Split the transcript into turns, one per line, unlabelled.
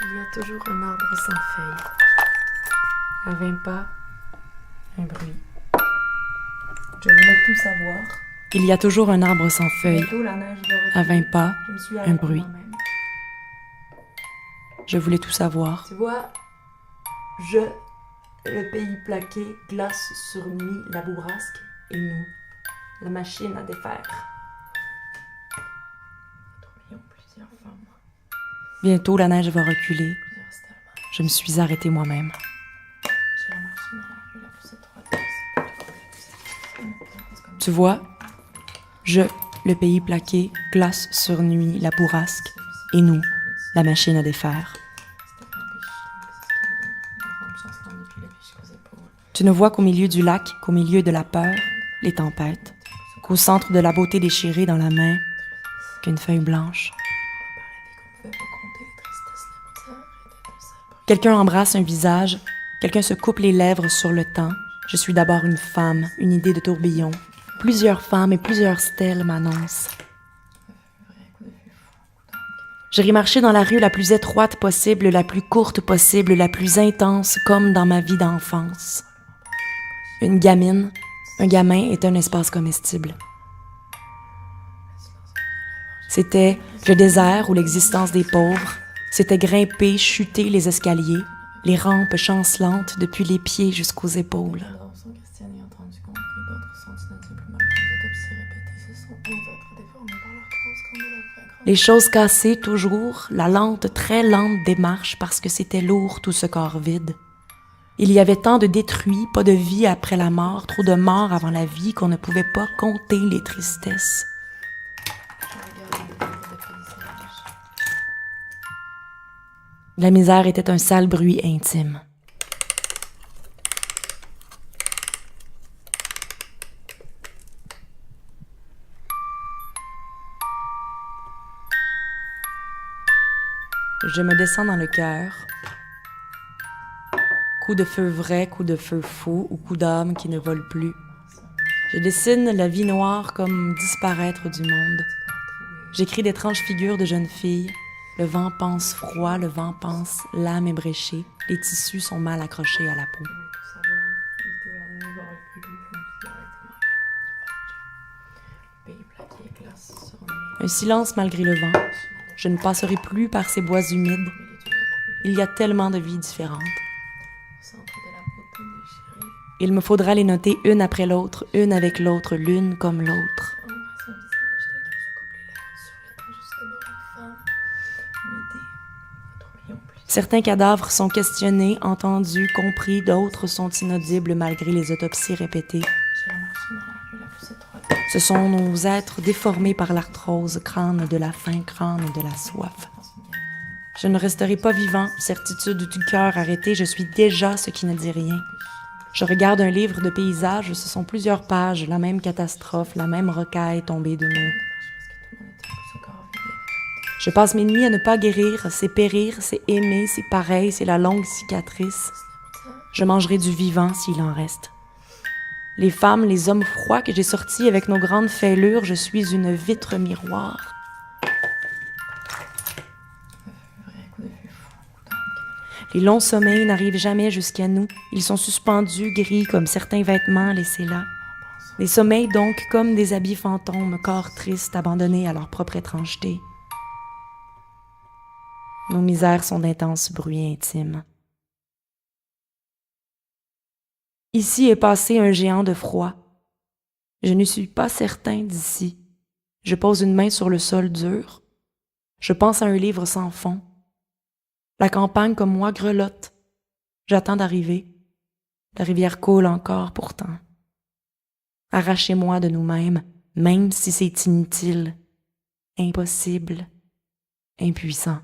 Il y a toujours un arbre sans feuilles. À 20 pas, un bruit. Je voulais tout savoir.
Il y a toujours un arbre sans feuilles.
Bientôt, la neige va
À
reculer.
20 pas,
Je me suis
un
arrêtée
bruit.
moi-même.
Je voulais tout savoir.
Tu vois, le pays plaqué, glace sur nuit, la bourrasque, et nous, la machine à défaire. Plusieurs femmes,
Bientôt, la neige va reculer.
plusieurs stèles.
Je me suis arrêtée moi-même.
J'ai marché dans la rue la plus étroite.
Tu vois, le pays plaqué, glace sur nuit, la bourrasque, et nous, la machine à défaire. Tu ne vois qu'au milieu du lac, qu'au milieu de la peur, les tempêtes, qu'au centre de la beauté déchirée dans la main, qu'une feuille blanche. Quelqu'un embrasse un visage, quelqu'un se coupe les lèvres sur le temps. Je suis d'abord une femme, une idée de tourbillon. Plusieurs femmes et plusieurs stèles m'annoncent. J'irai marcher dans la rue la plus étroite possible, la plus courte possible, la plus intense, comme dans ma vie d'enfance. Une gamine, un gamin est un espace comestible. C'était le désert ou l'existence des pauvres. C'était grimper, chuter les escaliers, les rampes chancelantes depuis les pieds jusqu'aux épaules. Les choses cassées toujours, la lente, très lente démarche parce que c'était lourd tout ce corps vide. Il y avait tant de détruits, pas de vie après la mort, trop de morts avant la vie qu'on ne pouvait pas compter les tristesses. La misère était un sale bruit intime. Je me descends dans le cœur. Coup de feu vrai, coup de feu faux, ou coup d'âme qui ne vole plus. Je dessine la vie noire comme disparaître du monde. J'écris d'étranges figures de jeunes filles. Le vent pense froid, le vent pense l'âme ébréchée. Les tissus sont mal accrochés à la peau. Un silence malgré le vent. Je ne passerai plus par ces bois humides. Il y a tellement de vies différentes. Il me faudra les noter une après l'autre, une avec l'autre, l'une comme l'autre. Certains cadavres sont questionnés, entendus, compris, d'autres sont inaudibles malgré les autopsies répétées. Ce sont nos êtres déformés par l'arthrose, crâne de la faim, crâne de la soif. Je ne resterai pas vivant, certitude du cœur arrêté, je suis déjà ce qui ne dit rien. Je regarde un livre de paysages, ce sont plusieurs pages, la même catastrophe, la même rocaille tombée de nous. Je passe mes nuits à ne pas guérir, c'est périr, c'est aimer, c'est pareil, c'est la longue cicatrice. Je mangerai du vivant s'il en reste. Les femmes, les hommes froids que j'ai sortis avec nos grandes fêlures, je suis une vitre miroir. Les longs sommeils n'arrivent jamais jusqu'à nous. Ils sont suspendus, gris comme certains vêtements laissés là. Les sommeils donc comme des habits fantômes, corps tristes, abandonnés à leur propre étrangeté. Nos misères sont d'intenses bruits intimes. Ici est passé un géant de froid. Je ne suis pas certain d'ici. Je pose une main sur le sol dur. Je pense à un livre sans fond. La campagne comme moi grelotte. J'attends d'arriver. La rivière coule encore pourtant. Arrachez-moi de nous-mêmes, même si c'est inutile, impossible, impuissant.